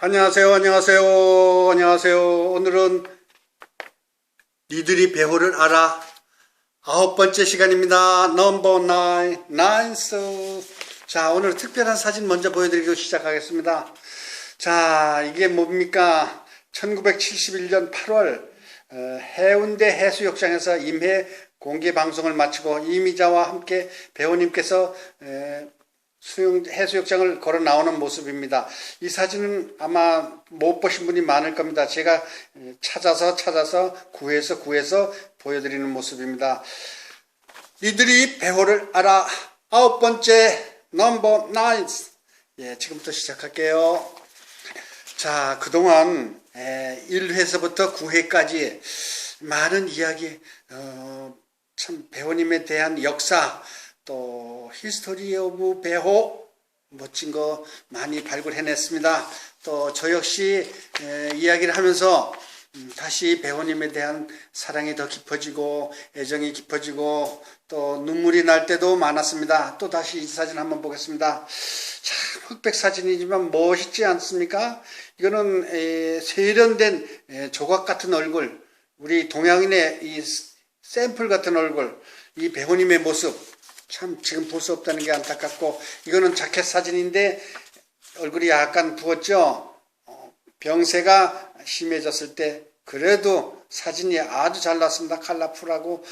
안녕하세요, 안녕하세요, 안녕하세요. 오늘은 니들이 배우를 알아 9번째 시간입니다. 넘버 9, 나인스. 자, 오늘 특별한 사진 먼저 보여드리고 시작하겠습니다. 자, 이게 뭡니까? 1971년 8월 해운대 해수욕장에서 임해 공개 방송을 마치고 이미자와 함께 배우님께서 해수욕장을 걸어 나오는 모습입니다. 이 사진은 아마 못 보신 분이 많을 겁니다. 제가 찾아서 구해서 보여드리는 모습입니다. 니들이 배호를 알아 9번째 넘버 9. 예, 지금부터 시작할게요. 자, 그동안 1회서부터 9회까지 많은 이야기, 참 배우님에 대한 역사, 또 히스토리 오브 배호 멋진 거 많이 발굴해냈습니다. 또 저 역시 이야기를 하면서 다시 배우님에 대한 사랑이 더 깊어지고 애정이 깊어지고 또 눈물이 날 때도 많았습니다. 또 다시 이 사진 한번 보겠습니다. 참 흑백 사진이지만 멋있지 않습니까? 이거는 세련된 조각 같은 얼굴, 우리 동양인의 이 샘플 같은 얼굴, 이 배우님의 모습 참 지금 볼 수 없다는 게 안타깝고, 이거는 자켓 사진인데 얼굴이 약간 부었죠. 병세가 심해졌을 때 그래도 사진이 아주 잘 났습니다. 컬러풀하고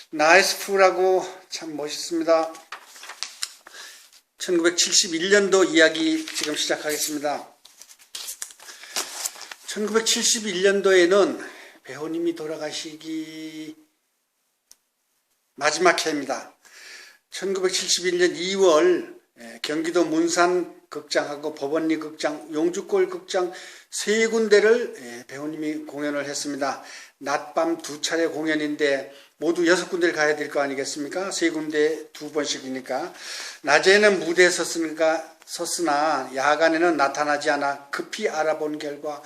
나이스풀하고 참 멋있습니다. 1971년도 이야기 지금 시작하겠습니다. 1971년도에는 배우님이 돌아가시기 마지막 해입니다. 1971년 2월 경기도 문산 극장하고 법원리 극장, 용주골 극장 세 군데를 배우님이 공연을 했습니다. 낮밤 두 차례 공연인데 모두 6군데를 가야 될 거 아니겠습니까? 세 군데 2번씩이니까. 낮에는 무대에 섰으나 야간에는 나타나지 않아 급히 알아본 결과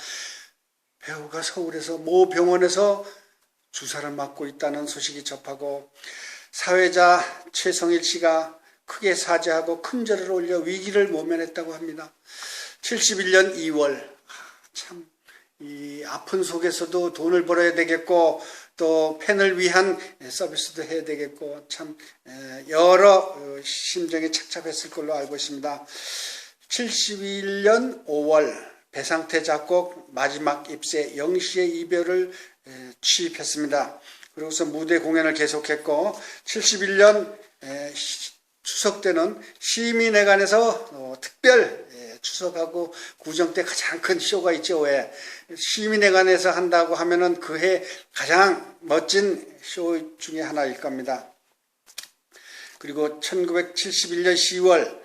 배우가 서울에서 모 병원에서 주사를 맞고 있다는 소식이 접하고 사회자 최성일 씨가 크게 사죄하고 큰 절을 올려 위기를 모면했다고 합니다. 71년 2월 참 이 아픈 속에서도 돈을 벌어야 되겠고 또 팬을 위한 서비스도 해야 되겠고 참 여러 심정이 착잡했을 걸로 알고 있습니다. 71년 5월 배상태 작곡 마지막 잎새 영시의 이별을 취입했습니다. 그리고서 무대 공연을 계속했고 71년 추석 때는 시민회관에서 특별 추석하고 구정 때 가장 큰 쇼가 있죠. 왜 시민회관에서 한다고 하면은 그해 가장 멋진 쇼 중에 하나일 겁니다. 그리고 1971년 10월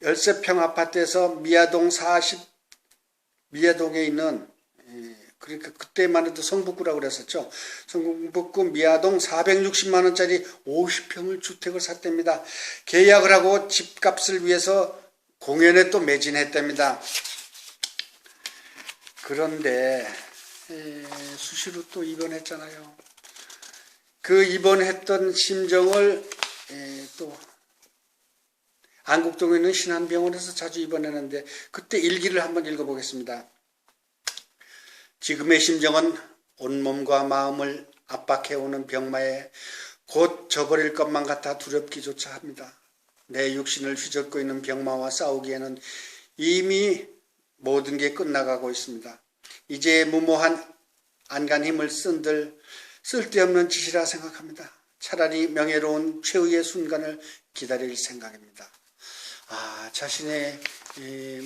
열세평 아파트에서 미아동에 있는 그러니까 그때만 해도 성북구라고 그랬었죠. 성북구 미아동 460만 원짜리 50평을 주택을 샀답니다. 계약을 하고 집값을 위해서 공연에 또 매진했답니다. 그런데 수시로 또 입원했잖아요. 그 입원했던 심정을 또 안국동에 있는 신한병원에서 자주 입원했는데 그때 일기를 한번 읽어보겠습니다. 지금의 심정은 온몸과 마음을 압박해오는 병마에 곧 져버릴 것만 같아 두렵기조차 합니다. 내 육신을 휘젓고 있는 병마와 싸우기에는 이미 모든 게 끝나가고 있습니다. 이제 무모한 안간 힘을 쓴들 쓸데없는 짓이라 생각합니다. 차라리 명예로운 최후의 순간을 기다릴 생각입니다. 자신의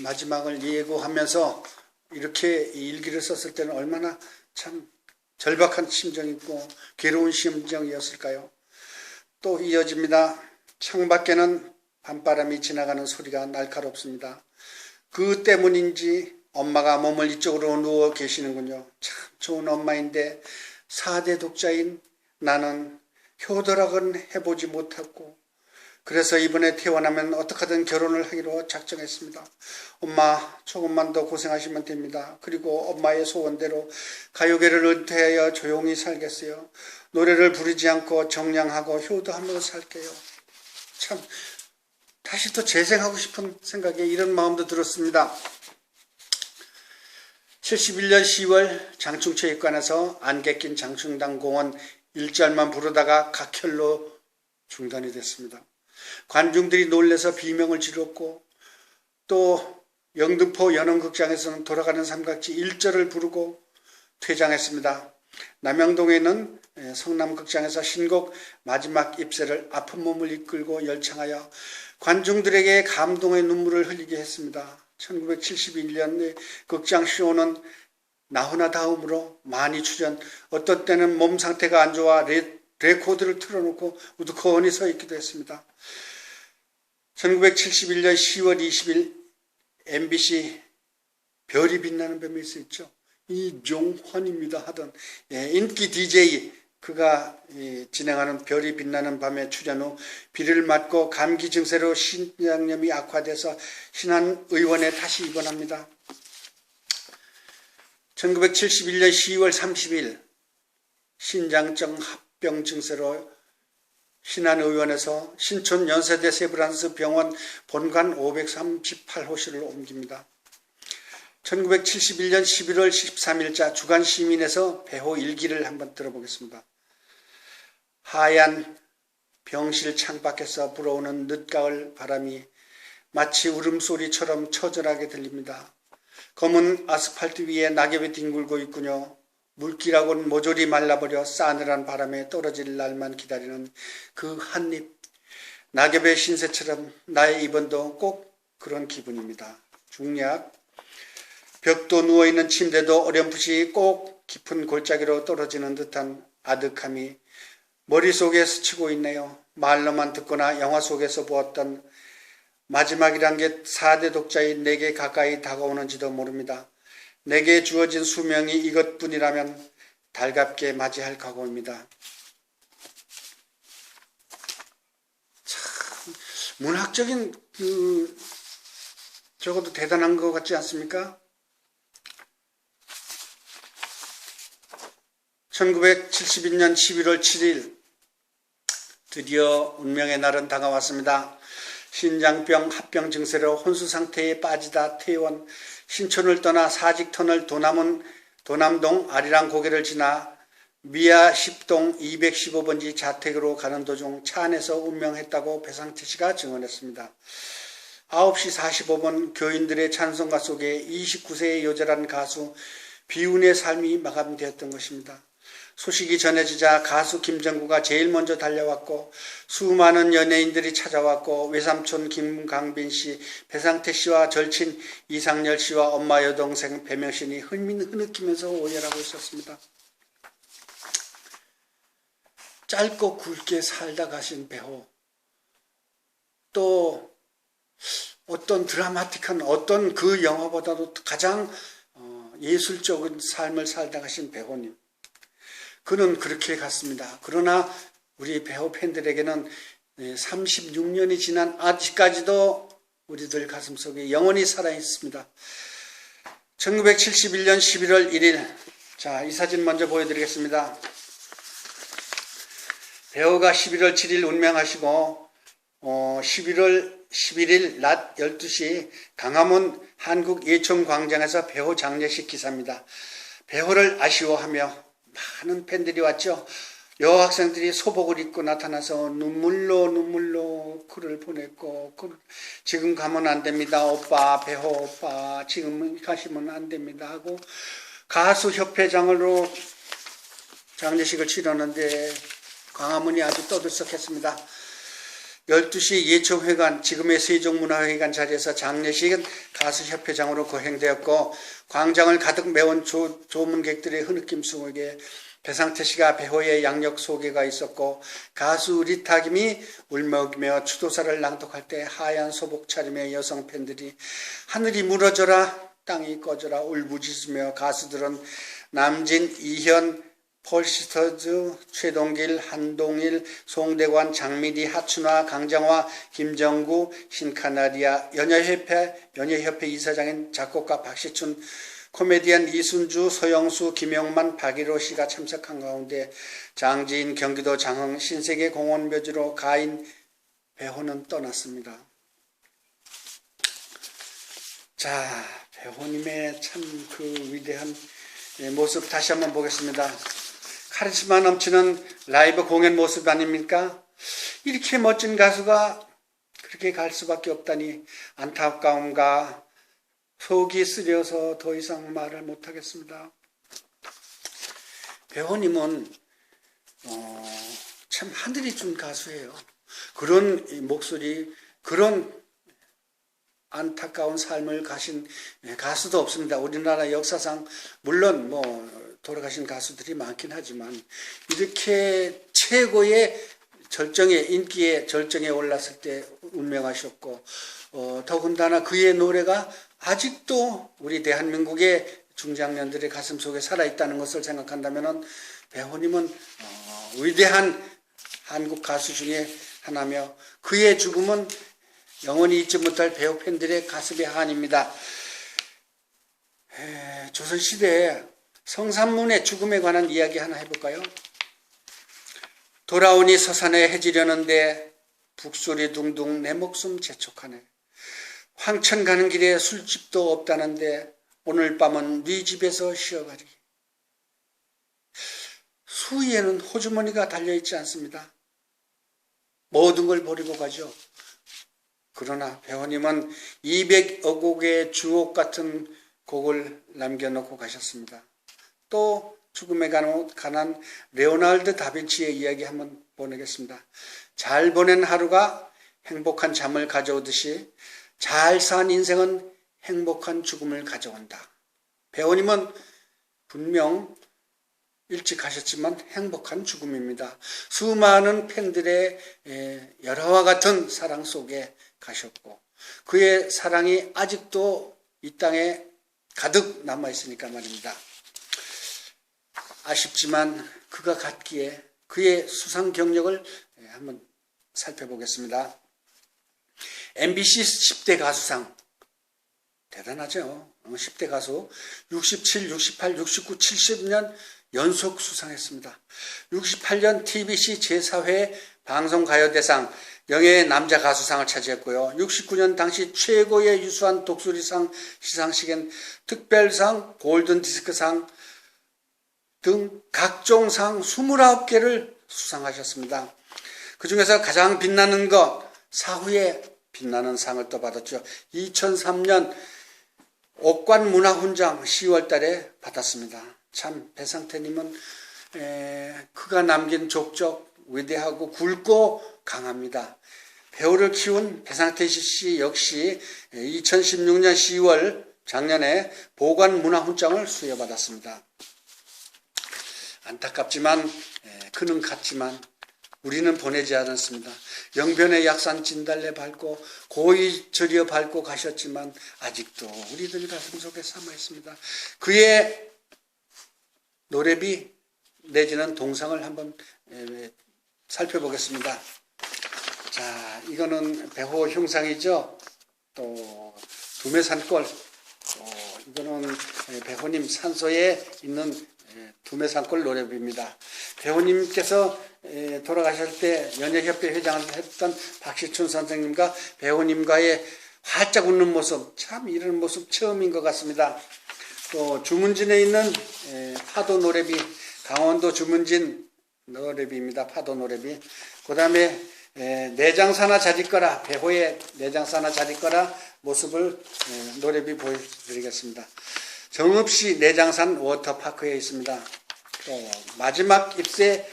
마지막을 예고하면서 이렇게 일기를 썼을 때는 얼마나 참 절박한 심정이고 괴로운 심정이었을까요? 또 이어집니다. 창밖에는 밤바람이 지나가는 소리가 날카롭습니다. 그 때문인지 엄마가 몸을 이쪽으로 누워 계시는군요. 참 좋은 엄마인데 4대 독자인 나는 효도락은 해보지 못했고 그래서 이번에 퇴원하면 어떻게든 결혼을 하기로 작정했습니다. 엄마 조금만 더 고생하시면 됩니다. 그리고 엄마의 소원대로 가요계를 은퇴하여 조용히 살겠어요. 노래를 부르지 않고 정량하고 효도하면서 살게요. 참 다시 또 재생하고 싶은 생각에 이런 마음도 들었습니다. 71년 10월 장충체육관에서 안개 낀 장충당 공원 1절만 부르다가 각혈로 중단이 됐습니다. 관중들이 놀래서 비명을 지렀고 또 영등포 연원극장에서는 돌아가는 삼각지 1절을 부르고 퇴장했습니다. 남영동에 있는 성남극장에서 신곡 마지막 입새를 아픈 몸을 이끌고 열창하여 관중들에게 감동의 눈물을 흘리게 했습니다. 1971년의 극장 쇼는 나훈아 다음으로 많이 출연, 어떤 때는 몸 상태가 안 좋아 레코드를 틀어놓고 우두커니 서 있기도 했습니다. 1971년 10월 20일 MBC 별이 빛나는 밤에 있었죠. 이종환입니다 하던 인기 DJ 그가 진행하는 별이 빛나는 밤에 출연 후 비를 맞고 감기 증세로 신장염이 악화돼서 신한의원에 다시 입원합니다. 1971년 10월 30일 신장증 합병 증세로 신한의원에서 신촌 연세대 세브란스 병원 본관 538호실을 옮깁니다. 1971년 11월 13일자 주간시민에서 배호 일기를 한번 들어보겠습니다. 하얀 병실 창밖에서 불어오는 늦가을 바람이 마치 울음소리처럼 처절하게 들립니다. 검은 아스팔트 위에 낙엽이 뒹굴고 있군요. 물기라곤 모조리 말라버려 싸늘한 바람에 떨어질 날만 기다리는 그 한입. 낙엽의 신세처럼 나의 입원도 꼭 그런 기분입니다. 중략. 벽도 누워있는 침대도 어렴풋이 꼭 깊은 골짜기로 떨어지는 듯한 아득함이 머릿속에 스치고 있네요. 말로만 듣거나 영화 속에서 보았던 마지막이란 게 4대 독자인 내게 가까이 다가오는지도 모릅니다. 내게 주어진 수명이 이것뿐이라면 달갑게 맞이할 각오입니다. 참 문학적인 적어도 대단한 것 같지 않습니까? 1972년 11월 7일 드디어 운명의 날은 다가왔습니다. 신장병 합병 증세로 혼수 상태에 빠지다 퇴원, 신촌을 떠나 사직터널 도남동 아리랑 고개를 지나 미아 10동 215번지 자택으로 가는 도중 차 안에서 운명했다고 배상태 씨가 증언했습니다. 9시 45분 교인들의 찬송가 속에 29세의 요절한 가수 비운의 삶이 마감되었던 것입니다. 소식이 전해지자 가수 김정구가 제일 먼저 달려왔고 수많은 연예인들이 찾아왔고 외삼촌 김강빈 씨, 배상태 씨와 절친 이상열 씨와 엄마 여동생 배명신이 흐느끼면서 오열하고 있었습니다. 짧고 굵게 살다 가신 배호, 또 어떤 드라마틱한 어떤 그 영화보다도 가장 예술적인 삶을 살다 가신 배호님, 그는 그렇게 갔습니다. 그러나 우리 배우 팬들에게는 36년이 지난 아직까지도 우리들 가슴속에 영원히 살아있습니다. 1971년 11월 1일, 자, 이 사진 먼저 보여드리겠습니다. 배우가 11월 7일 운명하시고 11월 11일 낮 12시 강화문 한국예총광장에서 배우 장례식 기사입니다. 배우를 아쉬워하며 많은 팬들이 왔죠. 여학생들이 소복을 입고 나타나서 눈물로 글을 보냈고, 지금 가면 안 됩니다. 오빠, 배호 오빠, 지금 가시면 안 됩니다 하고 가수협회장으로 장례식을 치렀는데 광화문이 아주 떠들썩했습니다. 12시 예총회관, 지금의 세종문화회관 자리에서 장례식은 가수협회장으로 거행되었고 광장을 가득 메운 조문객들의 흐느낌 속에 배상태 씨가 배호의 양력 소개가 있었고 가수 리타 김이 울먹이며 추도사를 낭독할 때 하얀 소복 차림의 여성 팬들이 하늘이 무너져라 땅이 꺼져라 울부짖으며 가수들은 남진, 이현, 폴시스터즈, 최동길, 한동일, 송대관, 장미리, 하춘화, 강정화, 김정구, 신카나리아, 연예협회 이사장인 작곡가 박시춘, 코미디언 이순주, 서영수, 김영만, 박일호 씨가 참석한 가운데 장지인, 경기도 장흥, 신세계공원 묘지로 가인 배호는 떠났습니다. 자, 배우님의 참 그 위대한 모습 다시 한번 보겠습니다. 카리스마 넘치는 라이브 공연 모습 아닙니까? 이렇게 멋진 가수가 그렇게 갈 수밖에 없다니 안타까움과 속이 쓰려서 더 이상 말을 못하겠습니다. 배우님은 참 하늘이 준 가수예요. 그런 목소리, 그런 안타까운 삶을 가신 가수도 없습니다. 우리나라 역사상 물론 돌아가신 가수들이 많긴 하지만 이렇게 최고의 인기의 절정에 올랐을 때 운명하셨고 더군다나 그의 노래가 아직도 우리 대한민국의 중장년들의 가슴속에 살아있다는 것을 생각한다면 배우님은 위대한 한국 가수 중에 하나며 그의 죽음은 영원히 잊지 못할 배우 팬들의 가슴의 한입니다. 조선시대에 성삼문의 죽음에 관한 이야기 하나 해볼까요? 돌아오니 서산에 해지려는데 북소리 둥둥 내 목숨 재촉하네. 황천 가는 길에 술집도 없다는데 오늘 밤은 네 집에서 쉬어가리. 수위에는 호주머니가 달려있지 않습니다. 모든 걸 버리고 가죠. 그러나 배우님은 200여 곡의 주옥 같은 곡을 남겨놓고 가셨습니다. 또 죽음에 관한 레오나르도 다빈치의 이야기 한번 보내겠습니다. 잘 보낸 하루가 행복한 잠을 가져오듯이 잘 산 인생은 행복한 죽음을 가져온다. 배우님은 분명 일찍 가셨지만 행복한 죽음입니다. 수많은 팬들의 열화와 같은 사랑 속에 가셨고 그의 사랑이 아직도 이 땅에 가득 남아있으니까 말입니다. 아쉽지만 그가 갔기에 그의 수상 경력을 한번 살펴보겠습니다. MBC 10대 가수상 대단하죠. 10대 가수 67, 68, 69, 70년 연속 수상했습니다. 68년 TBC 제4회 방송가요대상 영예의 남자 가수상을 차지했고요. 69년 당시 최고의 유수한 독수리상 시상식엔 특별상, 골든디스크상 등 각종 상 29개를 수상하셨습니다. 그 중에서 가장 빛나는 것, 사후에 빛나는 상을 또 받았죠. 2003년 옥관문화훈장 10월 달에 받았습니다. 참 배상태님은 그가 남긴 족적 위대하고 굵고 강합니다. 배우를 키운 배상태 씨 역시 2016년 10월 작년에 보관문화훈장을 수여받았습니다. 안타깝지만 그는 갔지만 우리는 보내지 않았습니다. 영변의 약산 진달래 밟고 고이 저리어 밟고 가셨지만 아직도 우리들 가슴속에 삼아 있습니다. 그의 노래비 내지는 동상을 한번 살펴보겠습니다. 자, 이거는 배호 흉상이죠. 또 두메산골, 이거는 배호님 산소에 있는 두메산골 노래비입니다. 배우님께서 돌아가실 때 연예협회 회장을 했던 박시춘 선생님과 배우님과의 활짝 웃는 모습, 참 이런 모습 처음인 것 같습니다. 또 주문진에 있는 파도 노래비, 강원도 주문진 노래비입니다. 파도 노래비. 그 다음에 내장사나 자리거라, 배호의 내장사나 자리거라 모습을 노래비 보여드리겠습니다. 정읍시 내장산 워터파크에 있습니다. 또 마지막 입새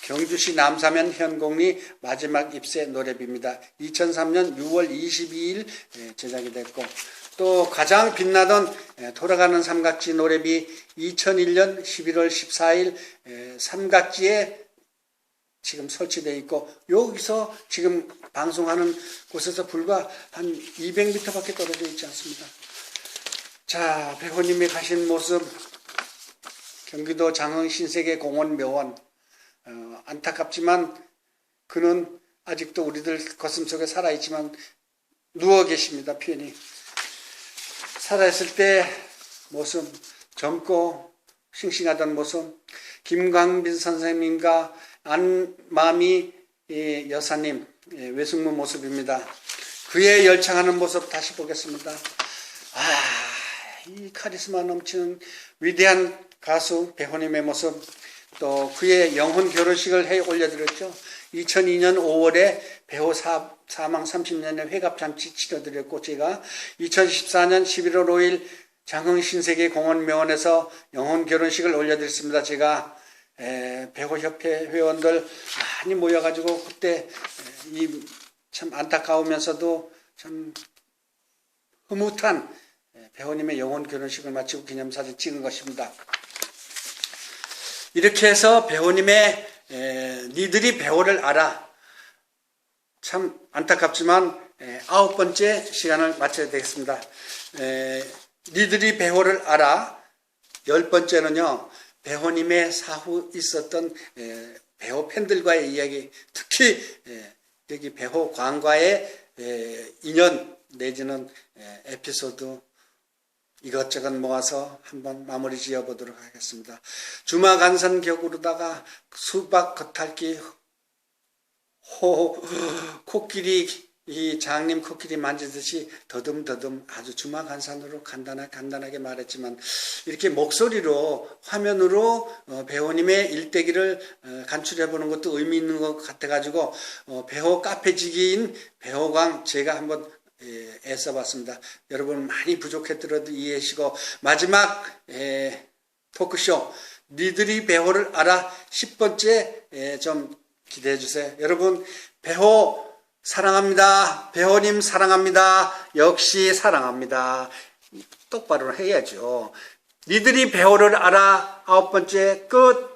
경주시 남사면 현곡리 마지막 입새 노래비입니다. 2003년 6월 22일 제작이 됐고 또 가장 빛나던 돌아가는 삼각지 노래비 2001년 11월 14일 삼각지에 지금 설치되어 있고 여기서 지금 방송하는 곳에서 불과 한 200m밖에 떨어져 있지 않습니다. 자, 배호님이 가신 모습 경기도 장흥 신세계 공원 묘원 안타깝지만 그는 아직도 우리들 가슴속에 살아있지만 누워 계십니다. 편히 살아있을 때 모습 젊고 싱싱하던 모습 김광빈 선생님과 안마미 여사님 외숙모 모습입니다. 그의 열창하는 모습 다시 보겠습니다. 이 카리스마 넘치는 위대한 가수 배호님의 모습, 또 그의 영혼 결혼식을 해 올려드렸죠. 2002년 5월에 배우 사망 30년의 회갑잔치 치러드렸고, 제가 2014년 11월 5일 장흥 신세계 공원묘원에서 영혼 결혼식을 올려드렸습니다. 제가 배우협회 회원들 많이 모여가지고 그때 이 참 안타까우면서도 참 흐뭇한 배우님의 영혼 결혼식을 마치고 기념사진 찍은 것입니다. 이렇게 해서 배우님의 니들이 배우를 알아, 참 안타깝지만 9번째 시간을 마쳐야 되겠습니다. 니들이 배우를 알아 10번째는요, 배우님의 사후 있었던 배우 팬들과의 이야기, 특히 여기 배우 광과의 인연 내지는 에피소드 이것저것 모아서 한번 마무리 지어보도록 하겠습니다. 주마간선 격으로다가 수박 겉핥기 코끼리, 이 장님 코끼리 만지듯이 더듬더듬 아주 주마간산으로 간단하게 말했지만, 이렇게 목소리로 화면으로 배우님의 일대기를 간추려보는 것도 의미 있는 것 같아가지고 배우 카페지기인 배우광 제가 한번 애써봤습니다. 여러분 많이 부족했더라도 이해하시고, 마지막 토크쇼 니들이 배우를 알아 10번째 좀 기대해 주세요. 여러분 배우 사랑합니다. 배우님 사랑합니다. 역시 사랑합니다. 똑바로 해야죠. 니들이 배우를 알아 9번째 끝.